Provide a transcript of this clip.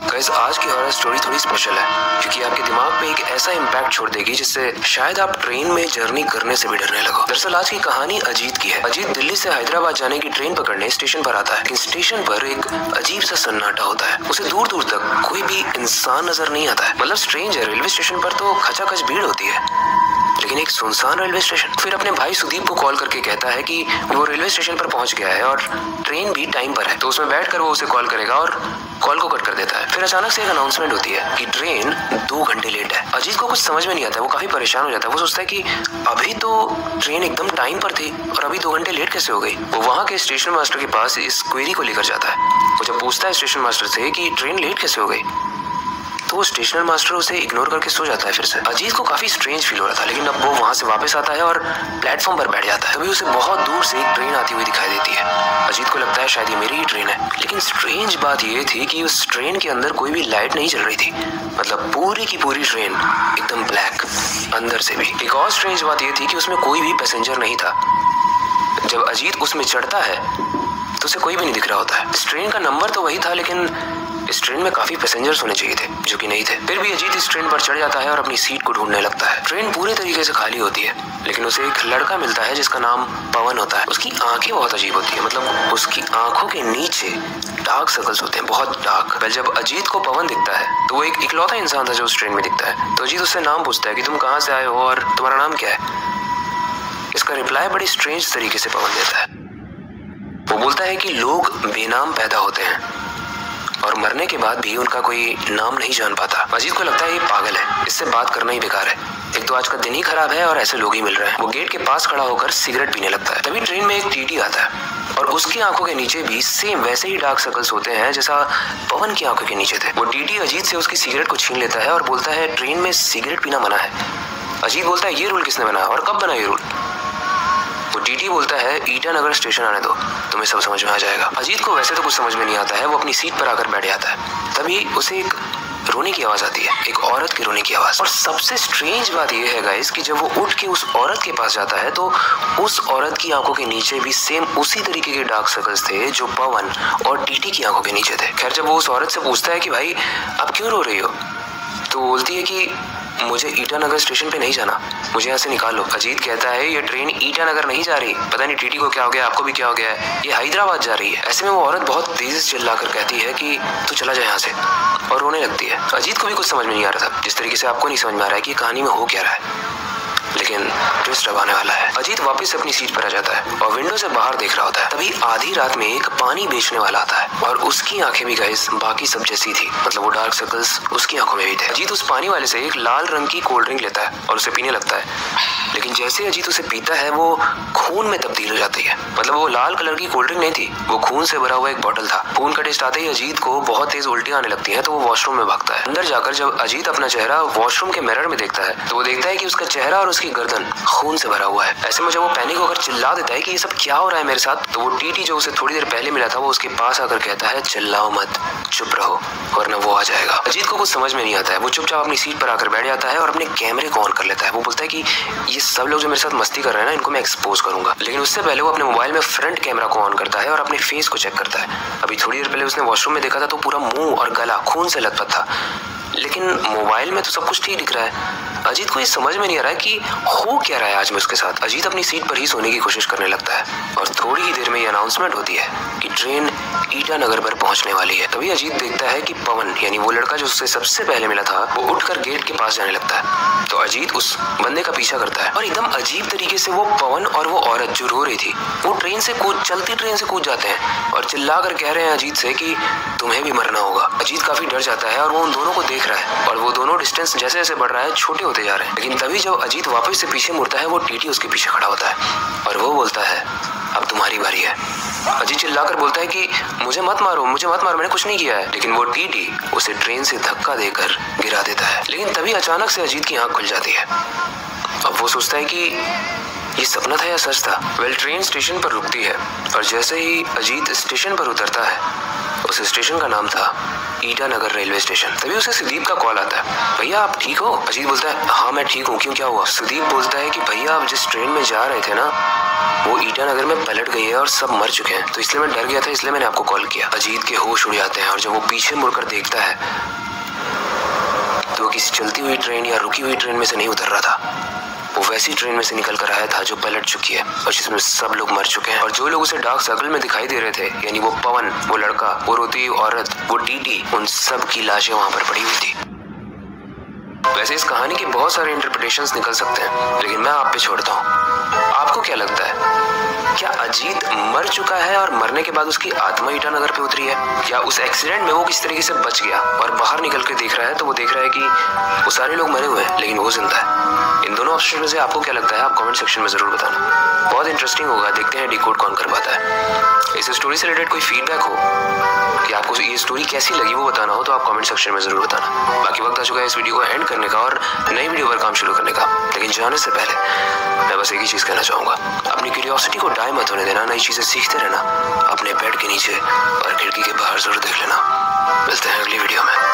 Guys, आज की horror story थोड़ी स्पेशल है क्योंकि आपके दिमाग पे एक ऐसा इम्पैक्ट छोड़ देगी जिससे शायद आप ट्रेन में जर्नी करने से भी डरने लगो। दरअसल आज की कहानी अजीत की है। अजीत दिल्ली से हैदराबाद जाने की ट्रेन पकड़ने स्टेशन पर आता है, लेकिन स्टेशन पर एक अजीब सा सन्नाटा होता है। उसे दूर दूर तक कोई भी इंसान नजर नहीं आता है। मतलब स्ट्रेंज है। रेलवे स्टेशन पर तो खचाखच भीड़ होती है, लेकिन एक सुनसान रेलवे स्टेशन। फिर अपने भाई सुदीप को कॉल करके कहता है कि वो रेलवे स्टेशन पर पहुंच गया है और ट्रेन भी टाइम पर है, तो उसमें बैठकर वो उसे कॉल करेगा और कॉल को कट कर देता है। फिर अचानक से एक अनाउंसमेंट होती है कि ट्रेन 2 घंटे लेट है। अजीत को कुछ समझ में नहीं आता, वो काफी परेशान हो जाता है। वो सोचता है कि अभी तो ट्रेन एकदम टाइम पर थी और अभी 2 घंटे लेट कैसे हो गई। वो वहाँ के स्टेशन मास्टर के पास इस क्वेरी को लेकर जाता है। वो जब पूछता है स्टेशन मास्टर से कि ट्रेन लेट कैसे हो गई, तो वो स्टेशन मास्टर उसे इग्नोर करके सो जाता है। फिर से अजीत को काफी स्ट्रेंज फील हो रहा था, लेकिन अब वो वहां से वापस आता है और प्लेटफॉर्म पर बैठ जाता है। तभी उसे बहुत दूर से एक ट्रेन आती हुई दिखाई देती है। अजीत को लगता है शायद ये मेरी ही ट्रेन है, लेकिन स्ट्रेंज बात ये थी कि उस ट्रेन के अंदर कोई भी लाइट नहीं जल रही थी। मतलब पूरी की पूरी ट्रेन एकदम ब्लैक अंदर से भी। एक और स्ट्रेंज बात ये थी कि उसमें कोई भी पैसेंजर नहीं था। जब अजीत उसमें चढ़ता है तो उसे कोई भी नहीं दिख रहा होता है। इस ट्रेन का नंबर तो वही था, लेकिन इस ट्रेन में काफी पैसेंजर्स होने चाहिए थे जो कि नहीं थे। फिर भी अजीत इस ट्रेन पर चढ़ जाता है और अपनी सीट को ढूंढने लगता है। ट्रेन पूरी तरीके से खाली होती है, लेकिन उसे एक लड़का मिलता है जिसका नाम पवन होता है। उसकी आंखें बहुत अजीब होती है। मतलब उसकी आंखों के नीचे डार्क सर्कल्स होते हैं, बहुत डार्क। जब अजीत को पवन दिखता है तो वो एक इकलौता इंसान था जो उस ट्रेन में दिखता है। तो अजीत उससे नाम पूछता है कि तुम कहाँ से आए हो और तुम्हारा नाम क्या है। इसका रिप्लाई बड़ी स्ट्रेंज तरीके से पवन देता है। वो बोलता है कि लोग बेनाम पैदा होते हैं और मरने के बाद भी उनका कोई नाम नहीं जान पाता। अजीत को लगता है ये पागल है, इससे बात करना ही बेकार है। एक तो आज का दिन ही खराब है और ऐसे लोग ही मिल रहे हैं। वो गेट के पास खड़ा होकर सिगरेट पीने लगता है। तभी ट्रेन में एक टीटी आता है और उसकी आंखों के नीचे भी सेम वैसे ही डार्क सर्कल्स होते हैं जैसा पवन की आंखों के नीचे थे। वो टीटी अजीत से उसकी सिगरेट को छीन लेता है और बोलता है ट्रेन में सिगरेट पीना मना है। अजीत बोलता है ये रूल किसने बनाया और कब बना ये रूल। वो टीटी बोलता है ईटानगर स्टेशन आने दो, तुम्हें सब समझ में आ जाएगा। अजीत को वैसे तो कुछ समझ में नहीं आता है। वो अपनी सीट पर आकर बैठ जाता है। तभी उसे एक रोने की आवाज आती है, एक औरत की रोने की आवाज। और सबसे स्ट्रेंज बात यह है गाइस कि जब वो उठ के उस औरत के पास जाता है तो उस औरत की आंखों के नीचे भी सेम उसी तरीके के डार्क सर्कल्स थे जो पवन और टीटी की आंखों के नीचे थे। खैर, जब वो उस औरत से पूछता है कि भाई आप क्यों रो रही हो, तो बोलती है कि मुझे ईटानगर स्टेशन पे नहीं जाना, मुझे यहाँ से निकालो। अजीत कहता है ये ट्रेन ईटानगर नहीं जा रही, पता नहीं टीटी को क्या हो गया, आपको भी क्या हो गया है, ये हैदराबाद जा रही है। ऐसे में वो औरत बहुत तेजी से चिल्लाकर कहती है कि तू चला जा यहाँ से, और रोने लगती है। अजीत को भी कुछ समझ में नहीं आ रहा था, जिस तरीके से आपको नहीं समझ में आ रहा है कि कहानी में हो क्या रहा है। लेकिन ट्विस्ट अब आने वाला है। अजीत वापस अपनी सीट पर आ जाता है और विंडो से बाहर देख रहा होता है। तभी आधी रात में एक पानी बेचने वाला आता है और उसकी आंखें भी गाइस बाकी सब जैसी थी। मतलब वो डार्क सर्कल्स उसकी आंखों में भी थे। अजीत उस पानी वाले से एक लाल रंग की कोल्ड ड्रिंक लेता है और उसे पीने लगता है, लेकिन जैसे अजीत उसे पीता है वो खून में तब्दील हो जाती है। मतलब वो लाल कलर की कोल्ड ड्रिंक नहीं थी, वो खून से भरा हुआ एक बॉटल था। खून का टेस्ट आते ही अजीत को बहुत तेज उल्टियां आने लगती हैं, तो वो वॉशरूम में भागता है। अंदर जाकर जब अजीत अपना चेहरा वॉशरूम के मिरर में देखता है तो वो देखता है कि उसका चेहरा और उसकी गर्दन खून से भरा हुआ है। ऐसे में जब वो पैनिक होकर चिल्ला देता है कि ये सब क्या हो रहा है मेरे साथ, तो वो टीटी जो उसे थोड़ी देर पहले मिला था वो उसके पास आकर कहता है चिल्लाओ मत, चुप रहो वरना वो आ जाएगा। अजीत को कुछ समझ में नहीं आता है। वो चुपचाप अपनी सीट पर आकर बैठ जाता है और अपने कैमरे को ऑन कर लेता है। वो बोलता है कि ये सब लोग जो मेरे साथ मस्ती कर रहे हैं ना, इनको मैं एक्सपोज करूंगा। लेकिन उससे पहले वो अपने मोबाइल में फ्रंट कैमरा को ऑन करता है और अपने फेस को चेक करता है। अभी थोड़ी देर पहले उसने वॉशरूम में देखा था तो पूरा मुंह और गला खून से लथपथ था, लेकिन मोबाइल में तो सब कुछ ठीक दिख रहा है। अजीत को ये समझ में नहीं आ रहा है कि हो क्या रहा है आज में उसके साथ। अजीत अपनी सीट पर ही सोने की कोशिश करने लगता है और थोड़ी ही देर में ये अनाउंसमेंट होती है कि ट्रेन ईटानगर पर पहुंचने वाली है। तभी अजीत देखता है कि पवन यानी वो लड़का जो उससे सबसे पहले मिला था वो उठकर गेट के पास जाने लगता है। तो अजीत उस बंदे का पीछा करता है और एकदम अजीब तरीके से वो पवन और वो औरत जो रो रही थी वो चलती ट्रेन से कूद जाते हैं और चिल्लाकर कह रहे हैं अजीत से कि तुम्हें भी मरना होगा। अजीत काफी डर जाता है और वो उन दोनों को देख रहा है और वो दोनों डिस्टेंस जैसे जैसे बढ़ रहा है छोटे होते जा रहे हैं। लेकिन तभी जब अजीत वापस से पीछे मुड़ता है वो टीटी उसके पीछे खड़ा होता है और वो बोलता है अब तुम्हारी बारी है। अजीत चिल्लाकर बोलता है कि मुझे मत मारो, मैंने कुछ नहीं किया है। लेकिन वो टीटी उसे ट्रेन से धक्का देकर गिरा देता है। लेकिन तभी अचानक से अजीत की आंख खुल जाती है। अब वो सोचता है कि ये सपना था या सच था। ट्रेन स्टेशन पर रुकती है और जैसे ही अजीत स्टेशन पर उतरता है उस स्टेशन का नाम था ईटानगर रेलवे स्टेशन। तभी उसे सुदीप का कॉल आता है, भैया आप ठीक हो? अजीत बोलता है हाँ मैं ठीक हूँ, क्यों क्या हुआ? सुदीप बोलता है कि भैया आप जिस ट्रेन में जा रहे थे ना वो ईटानगर में पलट गई है और सब मर चुके हैं, तो इसलिए मैं डर गया था, इसलिए मैंने आपको कॉल किया। अजीत के होश उड़ जाते हैं और जब वो पीछे मुड़कर देखता है तो वो किसी चलती हुई ट्रेन या रुकी हुई ट्रेन में से नहीं उतर रहा था, वो वैसी ट्रेन में से निकल कर आया था जो पलट चुकी है और जिसमें सब लोग मर चुके हैं। और जो लोग उसे डार्क सर्कल में दिखाई दे रहे थे, यानी वो पवन, वो लड़का, वो रोती हुई औरत, वो डीडी, उन सब की लाशें वहां पर पड़ी हुई थी। वैसे इस कहानी के बहुत सारे इंटरप्रिटेशंस निकल सकते हैं, लेकिन मैं आप पे छोड़ता हूँ। आपको क्या लगता है, क्या अजीत मर चुका है और मरने के बाद उसकी आत्मा ईटानगर पे उतरी है, या उस एक्सीडेंट में वो किस तरीके से बच गया और बाहर निकल के देख रहा है तो वो देख रहा है कि वो सारे लोग मरे हुए हैं लेकिन वो जिंदा है? इन दोनों ऑप्शन में से आपको क्या लगता है, आप कमेंट सेक्शन में जरूर बताना। बहुत इंटरेस्टिंग होगा, देखते हैं डिकोड कौन कर पाता है। इस स्टोरी से रिलेटेड कोई फीडबैक हो कि आपको ये स्टोरी कैसी लगी वो बताना हो तो आप कमेंट सेक्शन में जरूर बताना। बाकी वक्त आ चुका है इस वीडियो को एंड करने का और नई वीडियो पर काम शुरू करने का, लेकिन जाने से पहले मैं बस एक ही चीज कहना चाहूंगा, अपनी क्यूरियोसिटी को डाई मत होने देना, नई चीजें सीखते रहना, अपने बेड के नीचे और खिड़की के बाहर जरूर देख लेना। मिलते हैं अगली वीडियो में।